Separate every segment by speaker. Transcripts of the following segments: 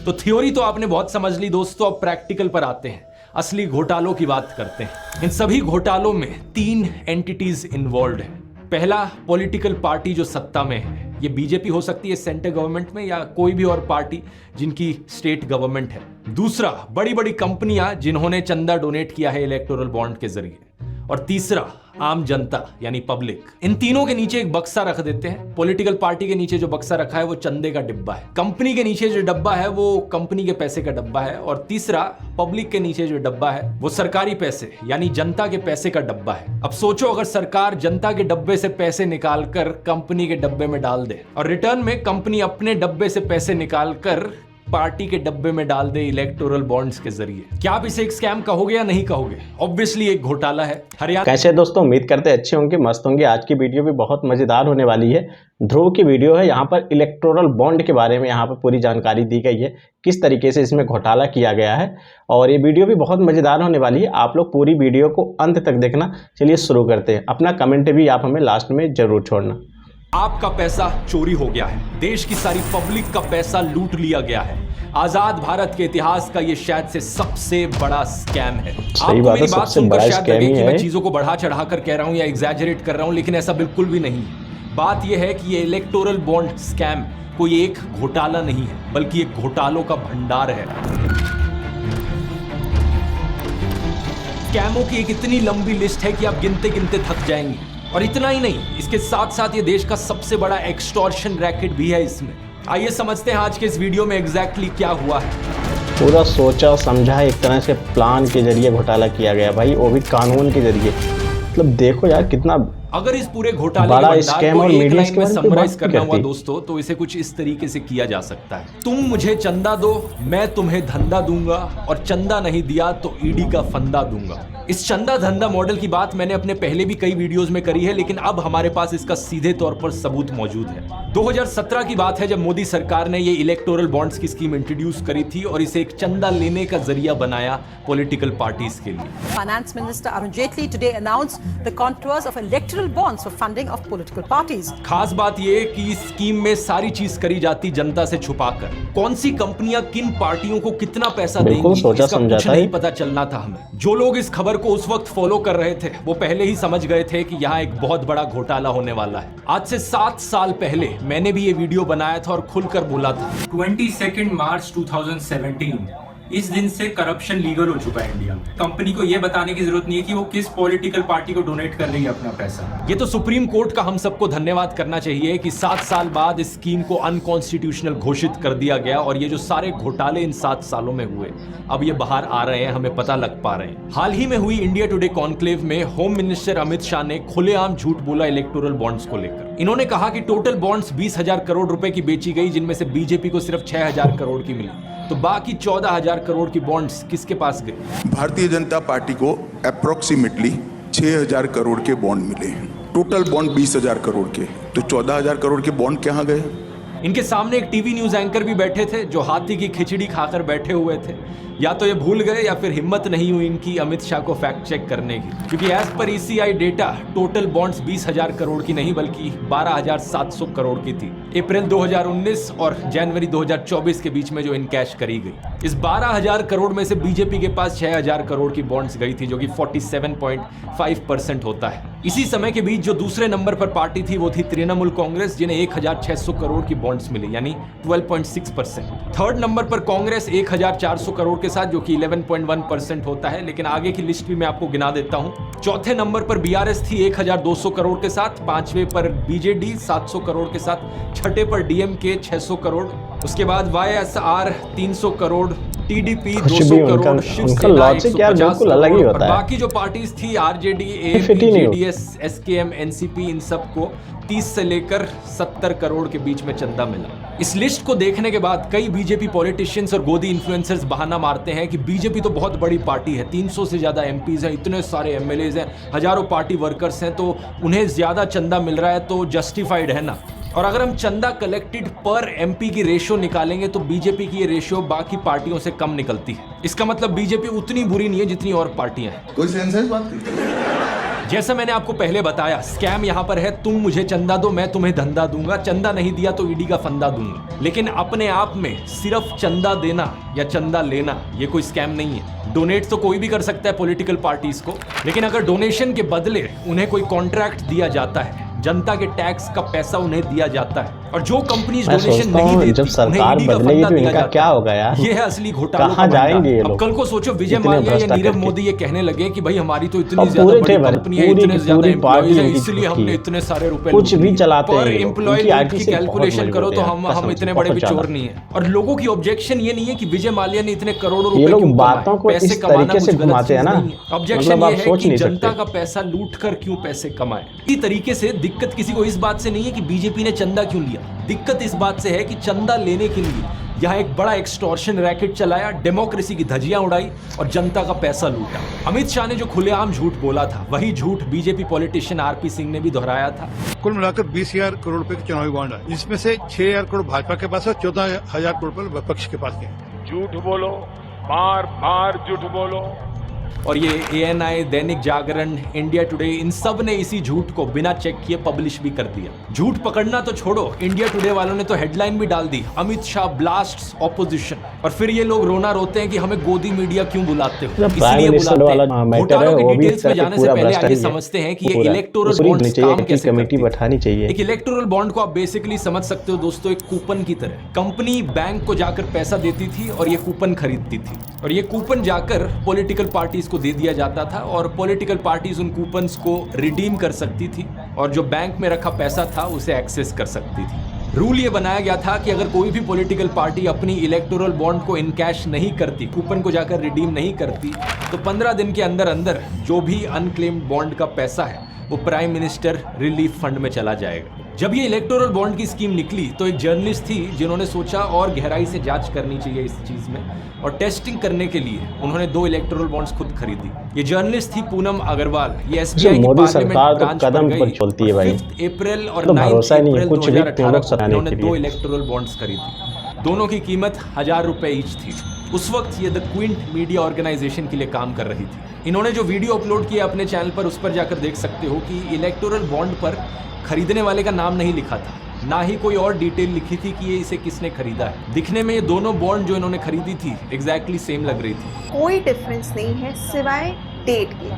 Speaker 1: तो थ्योरी तो आपने बहुत समझ ली दोस्तों, अब प्रैक्टिकल पर आते हैं, असली घोटालों की बात करते हैं। इन सभी घोटालों में 3 एंटिटीज इन्वॉल्व है। पहला, पॉलिटिकल पार्टी जो सत्ता में है, ये बीजेपी हो सकती है सेंट्रल गवर्नमेंट में या कोई भी और पार्टी जिनकी स्टेट गवर्नमेंट है। दूसरा, बड़ी बड़ी कंपनियां जिन्होंने चंदा डोनेट किया है इलेक्टोरल बॉन्ड के जरिए। और तीसरा, आम जनता यानी पब्लिक। इन तीनों के नीचे एक बक्सा रख देते हैं। पॉलिटिकल पार्टी के नीचे जो बक्सा रखा है वो चंदे का डिब्बा है, कंपनी के नीचे जो डब्बा है वो कंपनी के पैसे का डब्बा है, और तीसरा, पब्लिक के नीचे जो डब्बा है वो सरकारी पैसे यानी जनता के पैसे का डब्बा है। अब सोचो, अगर सरकार जनता के डब्बे से पैसे निकाल कर कंपनी के डब्बे में डाल दे और रिटर्न में कंपनी अपने डब्बे से पैसे निकाल कर पार्टी के डब्बे में डाल दे इलेक्टोरल बॉन्ड्स के जरिए, क्या आप इसे एक स्कैम कहोगे या नहीं कहोगे? ऑब्वियसली एक घोटाला है। हरियाणा
Speaker 2: कैसे दोस्तों, उम्मीद करते हैं अच्छे होंगे, मस्त होंगे। आज की वीडियो भी बहुत मजेदार होने वाली है। ध्रुव की वीडियो है। यहाँ पर इलेक्टोरल बॉन्ड के बारे में यहाँ पर पूरी जानकारी दी गई है, किस तरीके से इसमें घोटाला किया गया है, और ये वीडियो भी बहुत मजेदार होने वाली है। आप लोग पूरी वीडियो को अंत तक देखना। चलिए शुरू करते हैं। अपना कमेंट भी आप हमें लास्ट में जरूर छोड़ना।
Speaker 1: आपका पैसा चोरी हो गया है, देश की सारी पब्लिक का पैसा लूट लिया गया है। आजाद भारत के इतिहास का ये शायद से सबसे बड़ा स्कैम है। आपको मेरी बात सुनकर शायद लगे कि मैं चीजों को बढ़ा चढ़ा कर कह रहा हूं या एग्जैजरेट कर रहा हूं, लेकिन ऐसा बिल्कुल भी नहीं है। बात यह है कि ये इलेक्टोरल बॉन्ड स्कैम कोई एक घोटाला नहीं है, बल्कि एक घोटालों का भंडार है। स्कैमों की एक इतनी लंबी लिस्ट है कि आप गिनते गिनते थक जाएंगे। और इतना ही नहीं, इसके साथ साथ ये देश का सबसे बड़ा एक्सटॉर्शन रैकेट भी है इसमें। आइए समझते हैं आज के इस वीडियो में एग्जैक्टली क्या हुआ है।
Speaker 2: पूरा सोचा समझा एक तरह से प्लान के जरिए घोटाला किया गया भाई, वो भी कानून के जरिए। मतलब देखो यार कितना
Speaker 1: अगर इस पूरे घोटाले
Speaker 2: बड़ा
Speaker 1: के
Speaker 2: स्कैम
Speaker 1: को
Speaker 2: और
Speaker 1: एक
Speaker 2: मीडिया
Speaker 1: लाइन में समराइज करना हुआ
Speaker 2: करती।
Speaker 1: दोस्तों, तो इसे कुछ इस तरीके से किया जा सकता है। तुम मुझे चंदा दो, मैं तुम्हें धंधा दूंगा, और चंदा नहीं दिया तो ईडी का फंदा दूंगा। इस चंदा धंधा मॉडल की बात मैंने अपने पहले भी कई वीडियोस में करी है, लेकिन अब हमारे पास इसका सीधे तौर पर सबूत मौजूद है। 2017 की बात है जब मोदी सरकार ने ये इलेक्टोरल बॉन्ड्स की स्कीम इंट्रोड्यूस करी थी और इसे एक चंदा लेने का जरिया बनाया पॉलिटिकल पार्टीज के लिए।
Speaker 3: Finance Minister Arun Jaitley today announced the contours of electoral bonds for funding of political parties.
Speaker 1: खास बात ये कि इस स्कीम में सारी चीज करी जाती जनता से छुपाकर। कौन सी कंपनियां किन पार्टियों को कितना पैसा देंगी, इसका कुछ नहीं पता चलना था हमें। जो लोग इस खबर को उस वक्त फॉलो कर रहे थे वो पहले ही समझ गए थे कि यहाँ एक बहुत बड़ा घोटाला होने वाला है। आज से 7 साल पहले मैंने भी ये वीडियो बनाया था और खुलकर बोला था।
Speaker 4: 22 मार्च 2017 इस दिन से करप्शन लीगल हो चुका है इंडिया में। कंपनी को यह बताने की जरूरत नहीं है कि वो किस पॉलिटिकल पार्टी को डोनेट कर रही है अपना पैसा।
Speaker 1: ये तो सुप्रीम कोर्ट का हम सबको धन्यवाद करना चाहिए कि 7 साल बाद इस स्कीम को अनकॉन्स्टिट्यूशनल घोषित कर दिया गया, और ये जो सारे घोटाले इन 7 सालों में हुए अब ये बाहर आ रहे हैं, हमें पता लग पा रहे हैं। हाल ही में हुई इंडिया टुडे कॉन्क्लेव में होम मिनिस्टर अमित शाह ने खुलेआम झूठ बोला इलेक्टोरल बॉन्ड्स को लेकर। इन्होंने कहा कि टोटल बॉन्ड्स 20,000 करोड़ रुपए की बेची गई, जिनमें से बीजेपी को सिर्फ 6,000 करोड़ की मिली, तो बाकी 14,000 करोड़ की बॉन्ड्स किसके पास गए?
Speaker 5: भारतीय जनता पार्टी को अप्रोक्सीमेटली 6,000 करोड़ के बॉन्ड मिले हैं। टोटल बॉन्ड 20,000 करोड़ के, तो 14,000 करोड़ के बॉन्ड कहाँ गए?
Speaker 1: इनके सामने एक टीवी न्यूज एंकर भी बैठे थे जो हाथी की खिचड़ी खाकर बैठे हुए थे। या तो ये भूल गए या फिर हिम्मत नहीं हुई इनकी अमित शाह को फैक्ट चेक करने की, क्योंकि as per ECI data total bonds 20,000 crore की नहीं बल्कि 12,700 करोड़ की थी। अप्रैल 2019 और जनवरी 2024 के बीच में जो इनकैश करी गई। इस 12,000 करोड़ में से बीजेपी के पास 6,000 करोड़ की बॉन्ड्स गई थी, जो कि 47.5% होता है। इसी समय के बीच जो दूसरे नंबर पर पार्टी थी वो थी तृणमूल कांग्रेस, जिन्हें 1,600 करोड़ की बॉन्ड्स मिली, यानी 12.6%। थर्ड नंबर पर कांग्रेस 1,400 करोड़ के साथ, जो कि 11.1% होता है, लेकिन आगे की लिस्ट भी मैं आपको गिना देता हूं। चौथे नंबर पर BRS थी 1,200 करोड़ के साथ, पांचवें पर BJD 700 करोड़ के साथ, छठे पर DMK 600 करोड़, उसके बाद YSR 300 करोड़, TDP 200 करोड़, शिवसेना 150 करोड़, और बाकी जो पार्टीज थी RJD, AAP, JDS, SKM, NCP, इन सबको 30 से लेकर 70 करोड़ के बीच में चंदा मिला। इस लिस्ट को देखने के बाद कई बीजेपी पॉलिटिशियंस और गोदी इन्फ्लुएंसर्स बहाना मारते हैं कि बीजेपी तो बहुत बड़ी पार्टी है, 300 से ज्यादा MPs हैं, इतने सारे MLAs हैं, हजारों पार्टी वर्कर्स हैं, तो उन्हें ज्यादा चंदा मिल रहा है तो जस्टिफाइड है ना। और अगर हम चंदा कलेक्टेड पर MP की रेशियो निकालेंगे तो बीजेपी की ये रेशियो बाकी पार्टियों से कम निकलती है। इसका मतलब बीजेपी उतनी बुरी नहीं है जितनी और पार्टियां हैं।
Speaker 5: कोई सेंस है इस बात की?
Speaker 1: जैसा मैंने आपको पहले बताया, स्कैम यहाँ पर है, तुम मुझे चंदा दो मैं तुम्हें धंधा दूंगा, चंदा नहीं दिया तो ईडी का फंदा दूंगा। लेकिन अपने आप में सिर्फ चंदा देना या चंदा लेना ये कोई स्कैम नहीं है। डोनेट तो कोई भी कर सकता है पॉलिटिकल पार्टीज को, लेकिन अगर डोनेशन के बदले उन्हें कोई कॉन्ट्रैक्ट दिया जाता है, जनता के टैक्स का पैसा उन्हें दिया जाता है, और जो कंपनीज डोनेशन नहीं देती,
Speaker 2: जब सरकार बदलेगी तो इनका क्या होगा यार?
Speaker 1: ये है असली घोटाला।
Speaker 2: कहाँ जाएंगे ये
Speaker 1: अब
Speaker 2: लोग?
Speaker 1: कल को सोचो विजय माल्या या नीरव मोदी ये कहने लगे कि भाई हमारी तो इतनी
Speaker 2: अब
Speaker 1: ज्यादा
Speaker 2: पूरे
Speaker 1: बड़ी
Speaker 2: थे भाई,
Speaker 1: कंपनी है,
Speaker 2: पूरी
Speaker 1: इतने
Speaker 2: की
Speaker 1: ज्यादा
Speaker 2: पूरी
Speaker 1: एम्प्लॉइज है,
Speaker 2: पार्टी
Speaker 1: इसलिए
Speaker 2: इनकी
Speaker 1: हमने इतने सारे रुपए
Speaker 2: कुछ भी चलाते
Speaker 1: और
Speaker 2: हैं ये लोग।
Speaker 1: एम्प्लॉय
Speaker 2: इनकी
Speaker 1: लूट
Speaker 2: IT
Speaker 1: की
Speaker 2: से बहुत
Speaker 1: कैलकुलेशन करो
Speaker 2: मजबूत
Speaker 1: तो
Speaker 2: है,
Speaker 1: हम
Speaker 2: कसम से,
Speaker 1: इतने बड़े
Speaker 2: बहुत
Speaker 1: भी चोर
Speaker 2: ज्यादा।
Speaker 1: नहीं है। और लोगों की ऑब्जेक्शन ये नहीं है कि विजय माल्या ने इतने करोड़ों
Speaker 2: ये
Speaker 1: रुपए
Speaker 2: लोग
Speaker 1: क्यों
Speaker 2: बातों को
Speaker 1: कमाए, पैसे
Speaker 2: इस
Speaker 1: कमाना
Speaker 2: तरीके से
Speaker 1: कुछ गलत
Speaker 2: घुमाते हैं
Speaker 1: चीज
Speaker 2: ना,
Speaker 1: नहीं है। ऑब्जेक्शन
Speaker 2: मतलब आप
Speaker 1: ये है
Speaker 2: सोच
Speaker 1: कि
Speaker 2: नहीं
Speaker 1: जनता
Speaker 2: सकते।
Speaker 1: का पैसा लूट कर क्यों पैसे कमाए। इसी तरीके से दिक्कत किसी को इस बात से नहीं है कि बीजेपी ने चंदा क्यों लिया, दिक्कत इस बात से है कि चंदा लेने के लिए यहाँ एक बड़ा एक्सटॉर्शन रैकेट चलाया, डेमोक्रेसी की धज्जियां उड़ाई और जनता का पैसा लूटा। अमित शाह ने जो खुलेआम झूठ बोला था, वही झूठ बीजेपी पॉलिटिशियन आरपी सिंह ने भी दोहराया था।
Speaker 6: कुल मिलाकर 20,000 करोड़ रुपए के चुनावी बॉन्ड है, जिसमें से 6,000 करोड़ भाजपा के पास है, 14,000 करोड़ रुपए विपक्ष के पास है।
Speaker 7: झूठ बोलो, बार बार झूठ बोलो।
Speaker 1: और ये ANI, Dainik Jagran, India today, इन सब ने इसी झूठ को बिना चेक किए पब्लिश भी कर दिया। झूठ पकड़ना तो छोड़ो, इंडिया टुडे वालों ने तो हेडलाइन भी डाल दी, अमित शाह ब्लास्ट्स ऑपोजिशन। और फिर ये लोग रोना रोते हैं कि हमें गोदी मीडिया क्यों बुलाते हो, इसलिए बुलाते हैं। घोटालों के डिटेल्स में जाने से पहले आइए समझते हैं कि ये इलेक्टोरल बॉन्ड काम कैसे
Speaker 2: कमेटी बैठानी चाहिए।
Speaker 1: एक इलेक्टोरल बॉन्ड को आप बेसिकली समझ सकते हो दोस्तों, एक कूपन की तरह। कंपनी बैंक को जाकर पैसा देती थी और ये कूपन खरीदती थी, और ये कूपन जाकर पॉलिटिकल पार्टीज को दे दिया जाता था, और पॉलिटिकल पार्टीज उन कूपन्स को रिडीम कर सकती थी, और जो बैंक में रखा पैसा था उसे एक्सेस कर सकती थी। रूल ये बनाया गया था कि अगर कोई भी पॉलिटिकल पार्टी अपनी इलेक्टोरल बॉन्ड को इन कैश नहीं करती, कूपन को जाकर रिडीम नहीं करती, तो 15 दिन के अंदर अंदर जो भी अनक्लेम्ड बॉन्ड का पैसा है वो प्राइम मिनिस्टर रिलीफ फंड में चला जाएगा। जब ये इलेक्टोरल बॉन्ड की स्कीम निकली तो एक जर्नलिस्ट थी जिन्होंने सोचा और गहराई से जांच करनी चाहिए इस चीज में, और टेस्टिंग करने के लिए उन्होंने 2 इलेक्टोरल बॉन्ड्स खुद खरीदी। ये जर्नलिस्ट थी पूनम अग्रवाल। ये SBI की पार्लियामेंट ब्रांच
Speaker 2: कदम
Speaker 1: पर
Speaker 2: पर
Speaker 1: गई,
Speaker 2: चलती है भाई।
Speaker 1: 5 अप्रैल और
Speaker 2: तो
Speaker 1: 9
Speaker 2: भरोसा नहीं है,
Speaker 1: अप्रैल
Speaker 2: कुछ भी
Speaker 1: 2018
Speaker 2: सराहने
Speaker 1: को इन्होंने
Speaker 2: के लिए।
Speaker 1: 2 इलेक्टोरल बॉन्ड्स खरीदी। दोनों की कीमत 1000 रुपए ईच थी। उस वक्त ये द क्विंट मीडिया ऑर्गेनाइजेशन के लिए काम कर रही थी। इन्होंने जो वीडियो अपलोड किया अपने चैनल पर, उस पर जाकर देख सकते हो कि इलेक्टोरल बॉन्ड पर खरीदने वाले का नाम नहीं लिखा था, ना ही कोई और डिटेल लिखी थी कि ये इसे किसने खरीदा है। दिखने में ये दोनों बॉन्ड जो इन्होंने खरीदी थी एग्जैक्टली सेम लग रही थी।
Speaker 8: कोई डिफरेंस नहीं है सिवाय डेट की,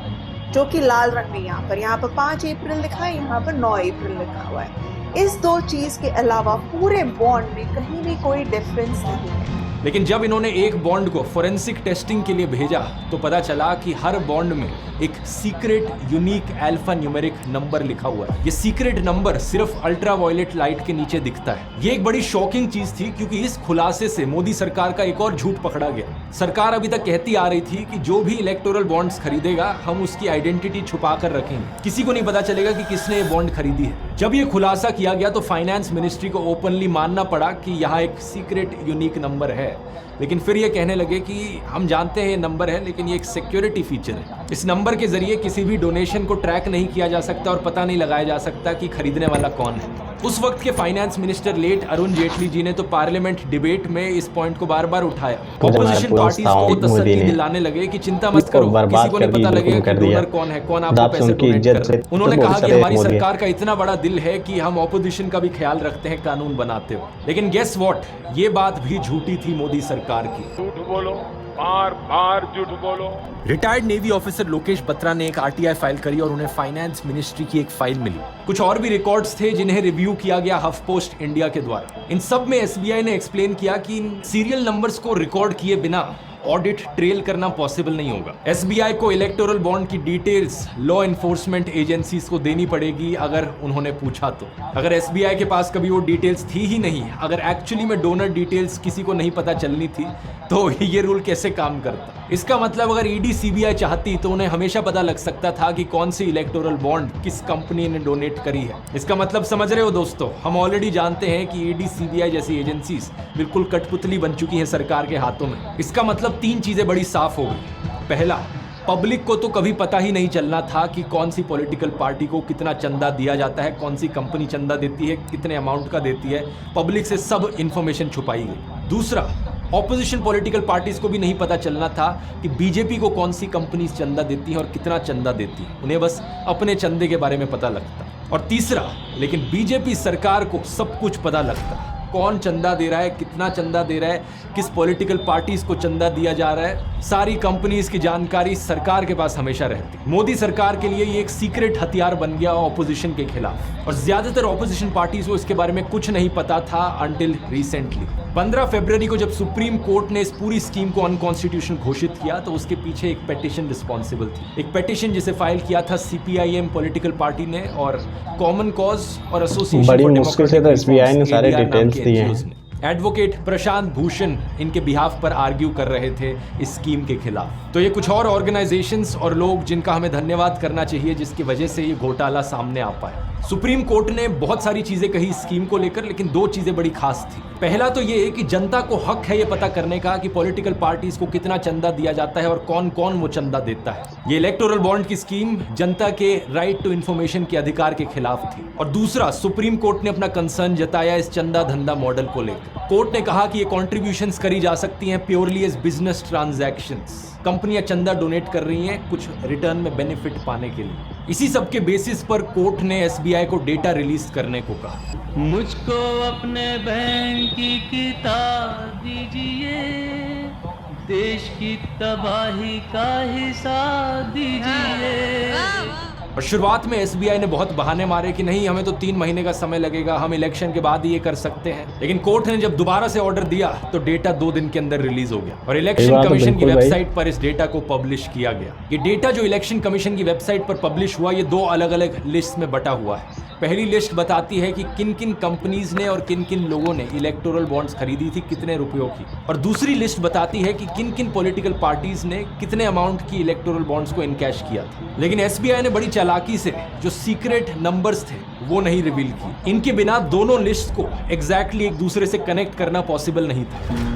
Speaker 8: जो कि लाल रंग में यहाँ पर 5 अप्रैल लिखा है, यहाँ पर 9 अप्रैल लिखा हुआ है। इस 2 चीज के अलावा पूरे बॉन्ड में कहीं भी कोई डिफरेंस नहीं है।
Speaker 1: लेकिन जब इन्होंने एक बॉन्ड को फोरेंसिक टेस्टिंग के लिए भेजा तो पता चला कि हर बॉन्ड में एक secret unique alpha numeric number लिखा हुआ है। ये सीक्रेट नंबर सिर्फ अल्ट्रा वायलेट लाइट के नीचे दिखता है। ये एक बड़ी शॉकिंग चीज थी, क्योंकि इस खुलासे से मोदी सरकार का एक और झूठ पकड़ा गया। सरकार अभी तक कहती आ रही थी कि जो भी इलेक्टोरल बॉन्ड्स खरीदेगा हम उसकी आइडेंटिटी छुपा कर रखेंगे, किसी को नहीं पता चलेगा कि किसने ये बॉन्ड खरीदी है। जब ये खुलासा किया गया तो फाइनेंस मिनिस्ट्री को ओपनली मानना पड़ा कि यहाँ एक सीक्रेट यूनिक नंबर है, लेकिन फिर ये कहने लगे कि हम जानते हैं ये नंबर है, लेकिन ये एक सिक्योरिटी फीचर है। इस नंबर के जरिए किसी भी डोनेशन को ट्रैक नहीं किया जा सकता और पता नहीं लगाया जा सकता कि खरीदने वाला कौन है। उस वक्त के finance minister late Arun Jaitley ji ने तो पार्लियामेंट डिबेट में इस पॉइंट को बार बार उठाया। ऑपोजिशन पार्टीज को तसल्ली दिलाने लगे कि चिंता मत करो, किसी को नहीं पता लगेगा कि डोनर कौन है, कौन आपको पैसे डोनेट करे। उन्होंने कहा कि हमारी सरकार का इतना बड़ा दिल है कि हम ऑपोजिशन का भी ख्याल रखते हैं कानून बनाते हो। लेकिन गेस व्हाट, ये बात भी झूठी थी मोदी सरकार की।
Speaker 7: झूठ बोलो, बार बार झूठ बोलो।
Speaker 1: Retired navy officer Lokesh Batra ने एक RTI फाइल करी और उन्हें फाइनेंस मिनिस्ट्री की एक फाइल मिली। कुछ और भी रिकॉर्ड्स थे जिन्हें रिव्यू किया गया हफ पोस्ट इंडिया के द्वारा। इन सब में SBI ने एक्सप्लेन किया कि इन सीरियल नंबर्स को रिकॉर्ड किए बिना ऑडिट ट्रेल करना पॉसिबल नहीं होगा। SBI को इलेक्टोरल बॉन्ड की डिटेल्स लॉ एनफोर्समेंट एजेंसीज को देनी पड़ेगी अगर उन्होंने पूछा तो। अगर SBI के पास कभी वो डिटेल्स थी ही नहीं, अगर एक्चुअली में डोनर डिटेल्स किसी को नहीं पता चलनी थी, तो ये रूल कैसे काम करता? इसका मतलब अगर ED CBI चाहती तो उन्हें हमेशा पता लग सकता था कि कौन सी इलेक्टोरल बॉन्ड किस कंपनी ने डोनेट करी है। इसका मतलब समझ रहे हो दोस्तों, हम ऑलरेडी जानते हैं कि ED CBI जैसी एजेंसीज बिल्कुल कठपुतली बन चुकी है सरकार के हाथों में। इसका मतलब 3 चीजें बड़ी साफ हो गई। पहला, पब्लिक को तो कभी पता ही नहीं चलना था कि कौन सी पॉलिटिकल पार्टी को कितना चंदा दिया जाता है, कौन सी कंपनी चंदा देती है, कितने अमाउंट का देती है। पब्लिक से सब इंफॉर्मेशन छुपाई गई। दूसरा, ऑपोजिशन पॉलिटिकल पार्टीज को भी नहीं पता चलना था कि बीजेपी को कौन सी कंपनी चंदा देती है और कितना चंदा देती है, उन्हें बस अपने चंदे के बारे में पता लगता। और तीसरा, लेकिन बीजेपी सरकार को सब कुछ पता लगता, कौन चंदा दे रहा है, कितना चंदा दे रहा है, किस पॉलिटिकल पार्टीज को चंदा दिया जा रहा है, सारी कंपनीज की जानकारी सरकार के पास हमेशा रहती। मोदी सरकार के लिए ये एक सीक्रेट हथियार बन गया ऑपोजिशन के खिलाफ, और ज्यादातर ऑपोजिशन पार्टीज को इसके बारे में कुछ नहीं पता था अंटिल रिसेंटली। 15 फरवरी को जब सुप्रीम कोर्ट ने इस पूरी स्कीम को अनकॉन्स्टिट्यूशनल घोषित किया तो उसके पीछे एक पेटिशन रिस्पॉन्सिबल थी, एक पेटिशन जिसे फाइल किया था सीपीआईएम पॉलिटिकल पार्टी ने और कॉमन कॉज और एसोसिएशन
Speaker 2: बड़ी मुश्किल से तो एसबीआई ने सारे डिटेल्स दिए हैं।
Speaker 1: एडवोकेट प्रशांत भूषण इनके बिहाफ पर आर्ग्यू कर रहे थे इस स्कीम के खिलाफ। तो ये कुछ और ऑर्गेनाइजेशंस और लोग जिनका हमें धन्यवाद करना चाहिए, जिसकी वजह से ये घोटाला सामने आ पाया। सुप्रीम कोर्ट ने बहुत सारी चीजें कही स्कीम को लेकर, लेकिन दो चीजें बड़ी खास थी। पहला तो ये कि जनता को हक है ये पता करने का कि पॉलिटिकल पार्टीज को कितना चंदा दिया जाता है और कौन कौन वो चंदा देता है। ये इलेक्टोरल बॉन्ड की स्कीम जनता के राइट टू इन्फॉर्मेशन के अधिकार के खिलाफ थी। और दूसरा, सुप्रीम कोर्ट ने अपना कंसर्न जताया इस चंदा धंधा मॉडल को लेकर। कोर्ट ने कहा कि ये कॉन्ट्रीब्यूशंस करी जा सकती हैं प्योरली एज बिजनेस ट्रांजैक्शंस। कंपनियां चंदा डोनेट कर रही हैं कुछ रिटर्न में बेनिफिट पाने के लिए। इसी सब के बेसिस पर कोर्ट ने एसबीआई को डेटा रिलीज करने को कहा।
Speaker 9: मुझको अपने बैंक की किताब दीजिए, देश की तबाही का हिसाब दीजिए।
Speaker 1: और शुरुआत में एसबीआई ने बहुत बहाने मारे कि नहीं, हमें तो 3 महीने का समय लगेगा, हम इलेक्शन के बाद ही ये कर सकते हैं। लेकिन कोर्ट ने जब दोबारा से ऑर्डर दिया तो डेटा 2 दिन के अंदर रिलीज हो गया और इलेक्शन कमीशन की वेबसाइट पर इस डेटा को पब्लिश किया गया। ये डेटा जो इलेक्शन कमीशन की वेबसाइट पर पब्लिश हुआ, ये 2 अलग अलग लिस्ट में बटा हुआ है। पहली लिस्ट बताती है कि किन किन कंपनीज ने और किन किन लोगों ने इलेक्टोरल बॉन्ड्स खरीदी थी, कितने रुपयों की। और दूसरी लिस्ट बताती है कि किन किन पॉलिटिकल पार्टीज ने कितने अमाउंट की इलेक्टोरल बॉन्ड्स को इनकैश किया था। लेकिन एसबीआई ने बड़ी चालाकी से जो सीक्रेट नंबर्स थे वो नहीं रिवील की। इनके बिना दोनों लिस्ट को एग्जैक्टली एक दूसरे से कनेक्ट करना पॉसिबल नहीं था।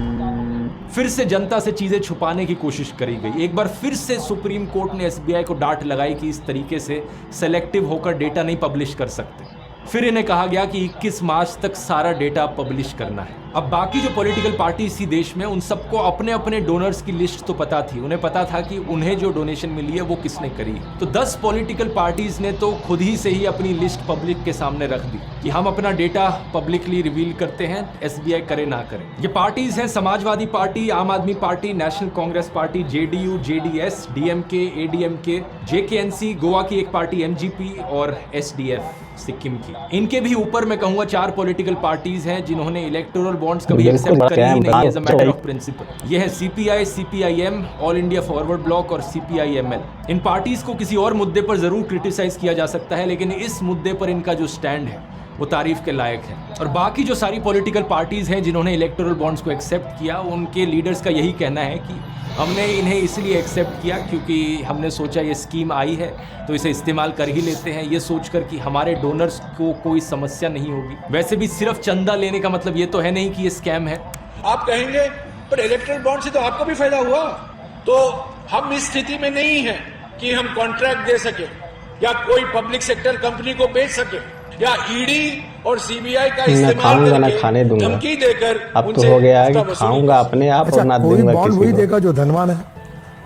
Speaker 1: फिर से जनता से चीजें छुपाने की कोशिश करी गई। एक बार फिर से सुप्रीम कोर्ट ने एसबीआई को डांट लगाई कि इस तरीके से सेलेक्टिव होकर डेटा नहीं पब्लिश कर सकते। फिर इन्हें कहा गया कि 21 मार्च तक सारा डेटा पब्लिश करना है। अब बाकी जो पॉलिटिकल पार्टीज थी देश में, उन सबको अपने अपने डोनर्स की लिस्ट तो पता थी। उन्हें पता था कि उन्हें जो डोनेशन मिली है वो किसने करी है। तो 10 पॉलिटिकल पार्टीज ने तो खुद ही से ही अपनी लिस्ट पब्लिक के सामने रख दी कि हम अपना डेटा पब्लिकली रिवील करते हैं, एसबीआई करे ना करे। ये पार्टीज हैं समाजवादी पार्टी, आम आदमी party, national Congress party, JDU, JDS, DMK, ADMK, JKNC, Goa की एक पार्टी एमजीपी और एसडीएफ सिक्किम की। इनके भी ऊपर मैं कहूंगा 4 पॉलिटिकल पार्टीज हैं जिन्होंने इलेक्टोरल बॉन्ड्स कभी एक्सेप्ट करी ही नहीं as a matter of principle. ये है CPI, CPIM, all India forward bloc और सीपीआईएमएल। इन पार्टीज को किसी और मुद्दे पर जरूर क्रिटिसाइज किया जा सकता है, लेकिन इस मुद्दे पर इनका जो स्टैंड है वो तारीफ के लायक है। और बाकी जो सारी पॉलिटिकल पार्टीज हैं जिन्होंने इलेक्टोरल बॉन्ड्स को एक्सेप्ट किया, उनके लीडर्स का यही कहना है कि हमने इन्हें इसलिए एक्सेप्ट किया क्योंकि हमने सोचा ये स्कीम आई है तो इसे इस्तेमाल कर ही लेते हैं, ये सोचकर कि हमारे डोनर्स को कोई समस्या नहीं होगी। वैसे भी सिर्फ चंदा लेने का मतलब ये तो है नहीं कि ये स्कैम है।
Speaker 10: आप कहेंगे पर इलेक्टोरल बॉन्ड से तो आपको भी फायदा हुआ। तो हम इस स्थिति में नहीं है कि हम कॉन्ट्रैक्ट दे सके या कोई पब्लिक सेक्टर कंपनी को बेच सके या ईडी और सीबीआई का इस्तेमाल
Speaker 2: खाने दूंगा,
Speaker 10: धमकी देकर
Speaker 2: अब तो हो गया है कि खाऊंगा अपने आप और ना दूंगा किसी को।
Speaker 11: वही देगा जो धनवान है।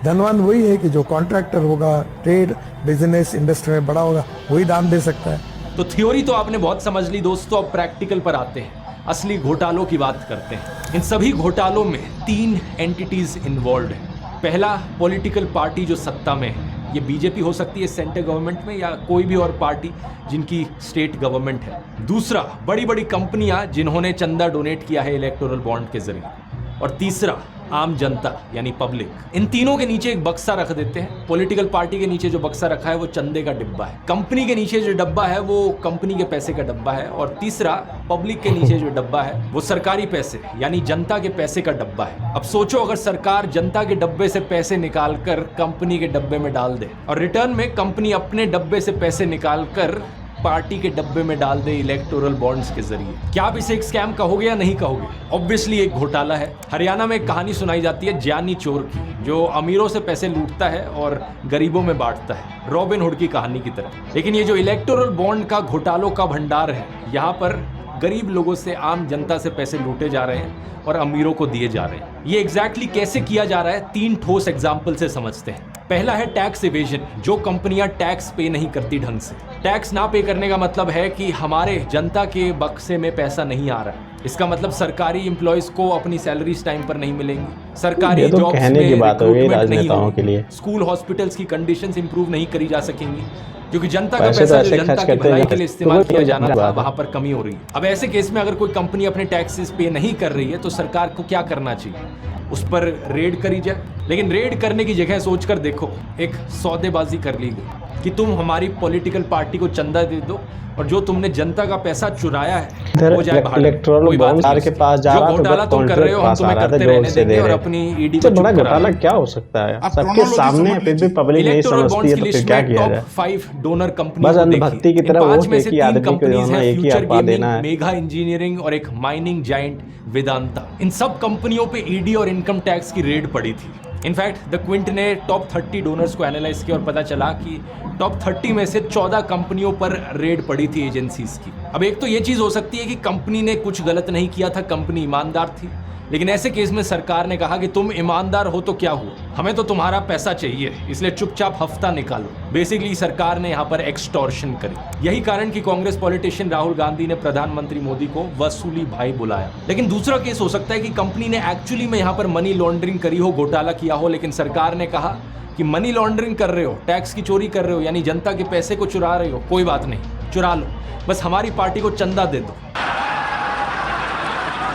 Speaker 11: धनवान वही है कि जो कॉन्ट्रैक्टर होगा, ट्रेड बिजनेस इंडस्ट्री में बड़ा होगा, वही दान दे सकता है।
Speaker 1: तो थ्योरी तो आपने बहुत समझ ली दोस्तों, अब प्रैक्टिकल पर आते हैं, असली घोटालों की बात करते हैं। इन सभी घोटालों में 3 एंटिटीज इन्वॉल्व हैं। पहला, पॉलिटिकल पार्टी जो सत्ता में है, ये बीजेपी हो सकती है सेंट्रल गवर्नमेंट में या कोई भी और पार्टी जिनकी स्टेट गवर्नमेंट है। दूसरा, बड़ी बड़ी कंपनियां जिन्होंने चंदा डोनेट किया है इलेक्टोरल बॉन्ड के जरिए। और तीसरा, आम जनता यानी पब्लिक। इन तीनों के नीचे एक बक्सा रख देते हैं। पॉलिटिकल पार्टी के नीचे जो बक्सा रखा है वो चंदे का डिब्बा है, कंपनी के नीचे जो डब्बा है वो कंपनी के पैसे का डब्बा है, और तीसरा, पब्लिक के नीचे जो डब्बा है वो सरकारी पैसे यानी जनता के पैसे का डब्बा है। अब सोचो, अगर सरकार जनता के डब्बे से पैसे निकाल कर कंपनी के डब्बे में डाल दे और रिटर्न में कंपनी अपने डब्बे से पैसे निकाल कर पार्टी के डब्बे में डाल दे इलेक्टोरल बॉन्ड्स के जरिए, क्या आप इसे एक स्कैम कहोगे या नहीं कहोगे? ऑब्वियसली एक घोटाला है। हरियाणा में एक कहानी सुनाई जाती है ज्ञानी चोर की, जो अमीरों से पैसे लूटता है और गरीबों में बांटता है, रॉबिन हुड की कहानी की तरह। लेकिन ये जो इलेक्टोरल बॉन्ड का घोटालों का भंडार है, यहाँ पर गरीब लोगों से, आम जनता से पैसे लूटे जा रहे हैं और अमीरों को दिए जा रहे हैं। ये एग्जैक्टली कैसे किया जा रहा है 3 ठोस एग्जाम्पल से समझते हैं। पहला है टैक्स इवेजन, जो कंपनियां टैक्स पे नहीं करती ढंग से। टैक्स ना पे करने का मतलब है कि हमारे जनता के बक्से में पैसा नहीं आ रहा है। इसका मतलब सरकारी एम्प्लॉयज को अपनी सैलरीज टाइम पर नहीं मिलेंगी, सरकारी
Speaker 2: तो
Speaker 1: जॉब्स
Speaker 2: कहने
Speaker 1: में
Speaker 2: की बात हो गई
Speaker 1: रिक्रूटमेंट नहीं
Speaker 2: राजनेताओं
Speaker 1: होगी,
Speaker 2: के लिए।
Speaker 1: स्कूल हॉस्पिटल्स की कंडीशंस इंप्रूव नहीं करी जा सकेंगी, क्योंकि जनता का
Speaker 2: पैसे
Speaker 1: पैसा
Speaker 2: तो
Speaker 1: जो
Speaker 2: ऐसे
Speaker 1: जनता
Speaker 2: खर्च
Speaker 1: की
Speaker 2: करते
Speaker 1: भलाई
Speaker 2: हैं,
Speaker 1: के लिए
Speaker 2: तो
Speaker 1: इस्तेमाल
Speaker 2: वो
Speaker 1: किया
Speaker 2: तो
Speaker 1: जाना था,
Speaker 2: बात है।
Speaker 1: वहां पर कमी हो रही है। अब ऐसे केस में अगर कोई कंपनी अपने टैक्सेस पे नहीं कर रही है तो सरकार को क्या करना चाहिए? उस पर रेड करी जाए। लेकिन रेड करने की जगह सोचकर देखो, एक सौदेबाजी कर ली गई कि तुम हमारी पॉलिटिकल पार्टी को चंदा दे दो और जो तुमने जनता का पैसा चुराया है वो जाए बाहर।
Speaker 2: इलेक्टोरल बॉन्ड के पास जा रहा,
Speaker 1: जो घोटाला तुम कर रहे हो हम तुम्हें करते रहने देंगे और अपनी ईडी को
Speaker 2: बड़ा
Speaker 1: चुप करा
Speaker 2: घोटाला
Speaker 1: देंगे।
Speaker 2: क्या हो सकता है? सबके सामने है, फिर भी पब्लिक नहीं
Speaker 1: इलेक्टोरल
Speaker 2: समझती
Speaker 1: बॉन्ड्स
Speaker 2: है,
Speaker 1: की
Speaker 2: तो फिर
Speaker 1: लिस्ट
Speaker 2: क्या
Speaker 1: में
Speaker 2: किया
Speaker 1: टॉप
Speaker 2: जाए?
Speaker 1: 5 डोनर
Speaker 2: बस
Speaker 1: कंपनियों को
Speaker 2: अंधभक्ति की
Speaker 1: देखिए।
Speaker 2: तरह
Speaker 1: इन
Speaker 2: वो
Speaker 1: 5 में
Speaker 2: है
Speaker 1: से
Speaker 2: कि
Speaker 1: 3
Speaker 2: आदमी को जो
Speaker 1: कंपनीज
Speaker 2: है
Speaker 1: हैं,
Speaker 2: एक ही
Speaker 1: फ्यूचर
Speaker 2: अफवाह
Speaker 1: गेमिंग,
Speaker 2: देना है।
Speaker 1: मेगा इंजीनियरिंग और एक माइनिंग जायंट वेदांता। इन सब कंपनियों पे ईडी और इनकम टैक्स की रेड पड़ी थी। इनफैक्ट द क्विंट ने टॉप 30 डोनर्स को एनालाइज किया और पता चला कि टॉप 30 में से 14 कंपनियों पर रेड पड़ी थी एजेंसीज की। अब एक तो ये चीज हो सकती है कि कंपनी ने कुछ गलत नहीं किया था, कंपनी ईमानदार थी, लेकिन ऐसे केस में सरकार ने कहा कि तुम ईमानदार हो तो क्या हुआ, हमें तो तुम्हारा पैसा चाहिए, इसलिए चुपचाप हफ्ता निकालो। बेसिकली सरकार ने यहाँ पर एक्सटॉर्शन करी। यही कारण कि कांग्रेस पॉलिटिशियन राहुल गांधी ने प्रधानमंत्री मोदी को वसूली भाई बुलाया। लेकिन दूसरा केस हो सकता है कि कंपनी ने एक्चुअली में यहाँ पर मनी लॉन्ड्रिंग करी हो, घोटाला किया हो, लेकिन सरकार ने कहा कि मनी लॉन्ड्रिंग कर रहे हो, टैक्स की चोरी कर रहे हो, यानी जनता के पैसे को चुरा रहे हो, कोई बात नहीं, चुरा लो, बस हमारी पार्टी को चंदा दे दो।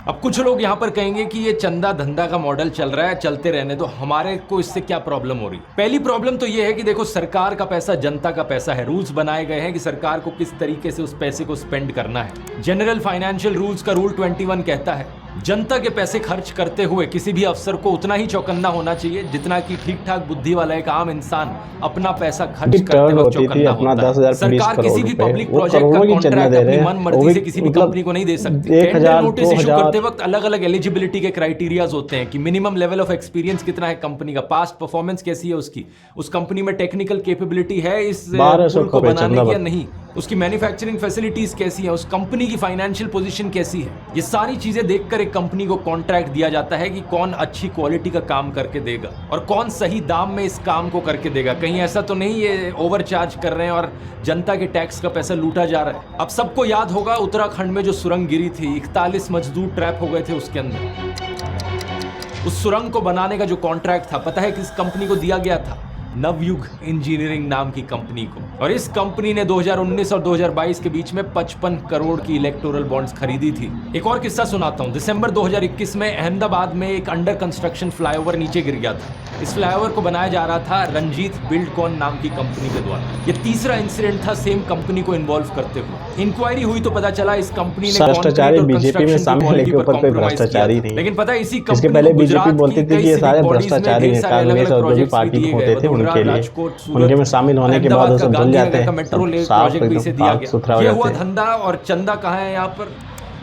Speaker 1: अब कुछ लोग यहाँ पर कहेंगे कि ये चंदा धंधा का मॉडल चल रहा है, चलते रहने दो, हमारे को इससे क्या प्रॉब्लम हो रही है? पहली प्रॉब्लम तो ये है कि देखो, सरकार का पैसा जनता का पैसा है, रूल्स बनाए गए हैं कि सरकार को किस तरीके से उस पैसे को स्पेंड करना है। जनरल फाइनेंशियल रूल्स का रूल 21 कहता है जनता के पैसे खर्च करते हुए किसी भी अफसर को उतना ही चौकन्ना होना चाहिए जितना कि ठीक ठाक बुद्धि वाला एक आम इंसान अपना पैसा खर्च करते वक्त चौकन्ना होता है। सरकार किसी भी पब्लिक प्रोजेक्ट का कॉन्ट्रैक्ट अपनी मन मर्जी से किसी भी कंपनी को नहीं दे सकती। टेंडर नोटिस इशू करते वक्त अलग अलग एलिजिबिलिटी के क्राइटेरियाज होते हैं कि मिनिमम लेवल ऑफ एक्सपीरियंस कितना है कंपनी का, पास्ट परफॉर्मेंस कैसी है उसकी, उस कंपनी में टेक्निकल कैपेबिलिटी है इस पुल को बनाने की या नहीं, उसकी मैन्युफैक्चरिंग फैसिलिटीज कैसी है, उस कंपनी की फाइनेंशियल पोजीशन कैसी है। ये सारी चीजें देखकर एक कंपनी को कॉन्ट्रैक्ट दिया जाता है कि कौन अच्छी क्वालिटी का काम करके देगा और कौन सही दाम में इस काम को करके देगा। कहीं ऐसा तो नहीं ये ओवरचार्ज कर रहे हैं और जनता के टैक्स का पैसा लूटा जा रहा है। अब सबको याद होगा उत्तराखंड में जो सुरंग गिरी थी, 41 मजदूर ट्रैप हो गए थे उसके अंदर। उस सुरंग को बनाने का जो कॉन्ट्रैक्ट था, पता है किस कंपनी को दिया गया था? नवयुग इंजीनियरिंग नाम की कंपनी को। और इस कंपनी ने 2019 और 2022 के बीच में 55 करोड़ की इलेक्टोरल बॉन्ड्स खरीदी थी। एक और किस्सा सुनाता हूं। दिसंबर 2021 में अहमदाबाद में एक अंडर कंस्ट्रक्शन फ्लाईओवर नीचे गिर गया था। इस फ्लाईओवर को बनाया जा रहा था रंजीत बिल्डकॉन नाम की कंपनी के द्वारा। ये तीसरा इंसिडेंट था सेम कंपनी को इन्वॉल्व करते हुए। इंक्वायरी हुई तो पता चला इस कंपनी ने
Speaker 2: भ्रष्टाचारी बीजेपी में शामिल, लेकिन ऊपर पे भ्रष्टाचारी नहीं।
Speaker 1: लेकिन पता है इसी
Speaker 2: इसके पहले बीजेपी बोलती थी कि ये सारे भ्रष्टाचारी हैं, कांग्रेस और जो भी पार्टी के होते थे उनके लिए, उनके में शामिल होने के बाद वो सब धुल जाते हैं।
Speaker 1: मेट्रो रेल प्रोजेक्ट भी इसे दिया गया। ये हुआ धंधा और चंदा कहाँ है यहाँ पर?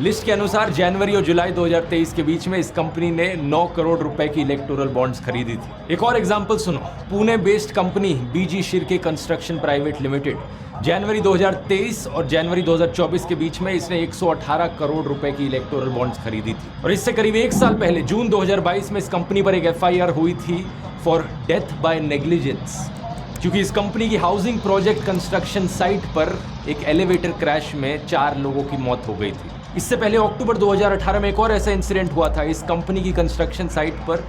Speaker 1: लिस्ट के अनुसार जनवरी और जुलाई 2023 के बीच में इस कंपनी ने 9 करोड़ रुपए की इलेक्टोरल बॉन्ड्स खरीदी थी। एक और एग्जांपल सुनो। पुणे बेस्ड कंपनी बीजी शिर्के कंस्ट्रक्शन प्राइवेट लिमिटेड जनवरी 2023 और जनवरी 2024 के बीच में इसने 118 करोड़ रुपए की इलेक्टोरल बॉन्ड्स खरीदी थी। और इससे करीब एक साल पहले जून 2022 में इस कंपनी पर एक FIR हुई थी फॉर डेथ बाय नेग्लिजेंस, क्योंकि इस कंपनी की हाउसिंग प्रोजेक्ट कंस्ट्रक्शन साइट पर एक एलिवेटर क्रैश में 4 लोगों की मौत हो गई थी। इससे पहले अक्टूबर 2018 में एक और ऐसा इंसिडेंट हुआ था। इस कंपनी की कंस्ट्रक्शन साइट पर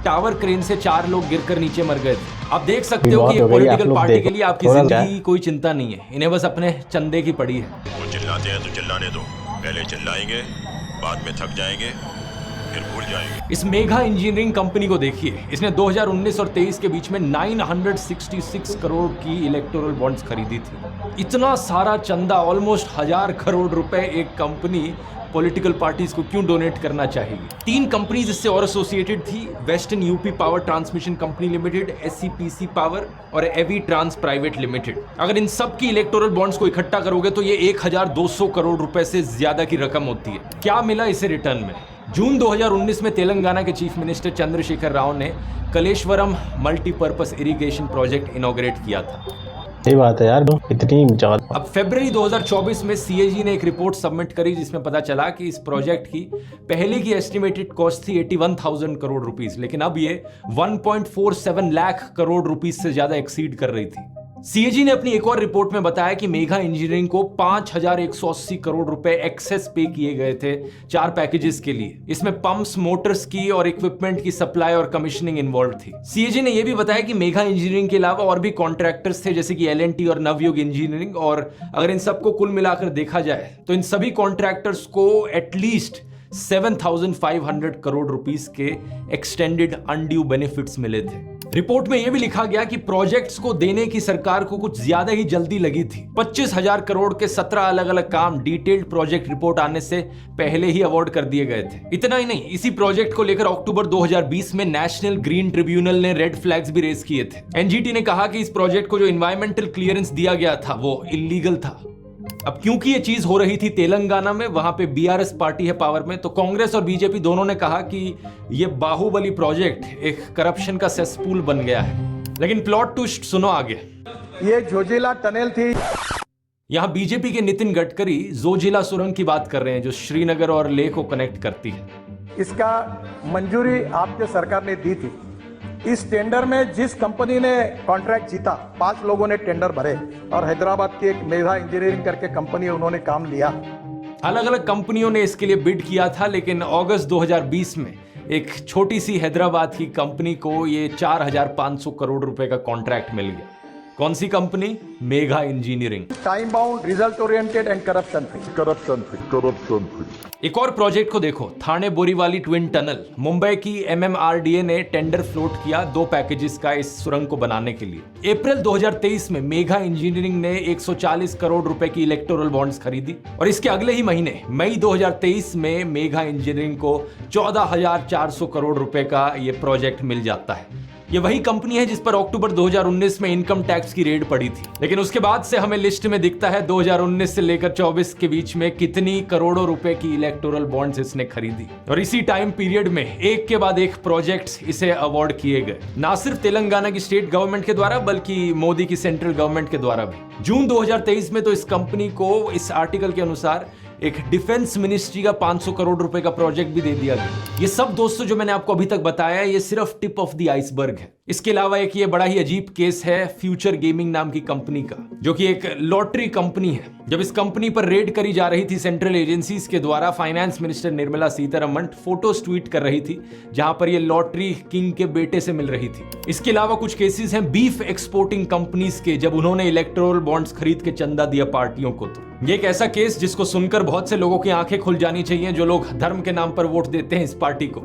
Speaker 1: टावर क्रेन से 4 लोग गिरकर नीचे मर गए थे। आप देख सकते हो कि पॉलिटिकल पार्टी के लिए आपकी जिंदगी कोई चिंता नहीं है, इन्हें बस अपने चंदे की पड़ी है।
Speaker 12: वो चिल्लाते हैं तो चिल्लाने दो, पहले चिल्लाएंगे, बाद में थक जाएंगे, फिर भूल जाएंगे।
Speaker 1: इस मेगा इंजीनियरिंग कंपनी को देखिए, इसने 2019 और 23 के बीच में 966 करोड़ की इलेक्टोरल बॉन्ड्स खरीदी थी। इतना सारा चंदा, ऑलमोस्ट 1000 करोड़ रुपए एक कंपनी पॉलिटिकल पार्टीज को क्यों डोनेट करना चाहेगी? 3 कंपनीज इससे और एसोसिएटेड थी, western UP power transmission company limited, SCPC power और एवी ट्रांस प्राइवेट लिमिटेड। अगर इन सब की इलेक्टोरल बॉन्ड्स को इकट्ठा करोगे तो ये 1200 करोड़ रुपए से ज्यादा की रकम होती है। क्या मिला इसे रिटर्न में? जून 2019 में तेलंगाना के चीफ मिनिस्टर चंद्रशेखर राव ने Kaleshwaram multipurpose irrigation project inaugurate किया था।
Speaker 2: सही बात है यार, इतनी ज्यादा।
Speaker 1: अब फरवरी 2024 में सीएजी ने एक रिपोर्ट सबमिट करी जिसमें पता चला कि इस प्रोजेक्ट की पहले की एस्टिमेटेड कॉस्ट थी 81,000 करोड़ रुपीस, लेकिन अब ये 1.47 लाख करोड़ रुपीस से ज्यादा एक्सीड कर रही थी। सीएजी ने अपनी एक और रिपोर्ट में बताया कि मेघा इंजीनियरिंग को 5,180 करोड़ रुपए एक्सेस पे किए गए थे 4 पैकेजेस के लिए। इसमें पंप्स, मोटर्स की और इक्विपमेंट की सप्लाई और कमीशनिंग इन्वॉल्व थी। सीएजी ने यह भी बताया कि मेघा इंजीनियरिंग के अलावा और भी कॉन्ट्रैक्टर्स थे जैसे कि एल&टी और नवयुग इंजीनियरिंग, और अगर इन सबको कुल मिलाकर देखा जाए तो इन सभी कॉन्ट्रैक्टर्स को एटलीस्ट 7,500 करोड़ रुपीस के एक्सटेंडेड अनड्यू बेनिफिट्स मिले थे। रिपोर्ट में यह भी लिखा गया कि प्रोजेक्ट्स को देने की सरकार को कुछ ज्यादा ही जल्दी लगी थी। 25,000 करोड़ के 17 अलग अलग काम डिटेल्ड प्रोजेक्ट रिपोर्ट आने से पहले ही अवार्ड कर दिए गए थे। इतना ही नहीं, इसी प्रोजेक्ट को लेकर अक्टूबर 2020 में नेशनल ग्रीन ट्रिब्यूनल ने रेड फ्लैग्स भी रेज किए थे। एनजीटी ने कहा कि इस प्रोजेक्ट को जो एनवायरमेंटल क्लियरेंस दिया गया था वो इलीगल था। अब क्योंकि ये चीज हो रही थी तेलंगाना में, वहां पे बीआरएस पार्टी है पावर में, तो कांग्रेस और बीजेपी दोनों ने कहा कि ये बाहुबली प्रोजेक्ट एक करप्शन का सेसपूल बन गया है। लेकिन प्लॉट ट्विस्ट सुनो आगे।
Speaker 11: ये जोजिला टनल थी।
Speaker 1: यहां बीजेपी के नितिन गडकरी जोजिला सुरंग की बात कर रहे हैं जो श्रीनगर और लेह को कनेक्ट करती है।
Speaker 11: इसका मंजूरी आपके सरकार ने दी थी। इस टेंडर में जिस कंपनी ने कॉन्ट्रैक्ट जीता, 5 लोगों ने टेंडर भरे और हैदराबाद की एक मेघा इंजीनियरिंग करके कंपनी उन्होंने काम लिया।
Speaker 1: अलग अलग कंपनियों ने इसके लिए बिड किया था, लेकिन अगस्त 2020 में एक छोटी सी हैदराबाद की कंपनी को ये 4,500 करोड़ रुपए का कॉन्ट्रैक्ट मिल गया। कौन सी company? Megha engineering.
Speaker 11: Time bound, result oriented and corruption free.
Speaker 1: एक और प्रोजेक्ट को देखो, थाने बोरीवाली ट्विन टनल। मुंबई की एमएमआरडीए ने टेंडर फ्लोट किया 2 पैकेजेस का इस सुरंग को बनाने के लिए। अप्रैल 2023 में मेघा इंजीनियरिंग ने 140 करोड़ रुपए की इलेक्टोरल बॉन्ड्स खरीदी और इसके अगले ही महीने मई 2023 में मेघा इंजीनियरिंग को 14,400 करोड़ रुपए का यह प्रोजेक्ट मिल जाता है। ये वही कंपनी है जिस पर अक्टूबर 2019 में इनकम टैक्स की रेड पड़ी थी, लेकिन उसके बाद से हमें लिस्ट में दिखता है 2019 से लेकर 24 के बीच में कितनी करोड़ों रुपए की इलेक्टोरल बॉन्ड्स इसने खरीदी। और इसी टाइम पीरियड में एक के बाद एक प्रोजेक्ट्स इसे अवार्ड किए गए, ना सिर्फ तेलंगाना की स्टेट गवर्नमेंट के द्वारा बल्कि मोदी की सेंट्रल गवर्नमेंट के द्वारा भी। जून 2023 में तो इस कंपनी को इस आर्टिकल के अनुसार एक डिफेंस मिनिस्ट्री का 500 करोड़ रुपए का प्रोजेक्ट भी दे दिया गया। ये सब दोस्तों जो मैंने आपको अभी तक बताया ये सिर्फ टिप ऑफ द आइसबर्ग है। इसके अलावा एक ये बड़ा ही अजीब केस है फ्यूचर गेमिंग नाम की कंपनी का, जो कि एक लॉटरी कंपनी है। जब इस कंपनी पर रेड करी जा रही थी सेंट्रल एजेंसीज के द्वारा, finance minister Nirmala Sitharaman photos tweet कर रही थी जहां पर ये लॉटरी किंग के बेटे से मिल रही थी। इसके अलावा कुछ केसेस हैं बीफ एक्सपोर्टिंग कंपनीज के, जब उन्होंने इलेक्टोरल बॉन्ड्स खरीद के चंदा दिया पार्टियों को। तो ये एक ऐसा केस जिसको सुनकर बहुत से लोगों की आंखें खुल जानी चाहिए जो लोग धर्म के नाम पर वोट देते हैं इस पार्टी को।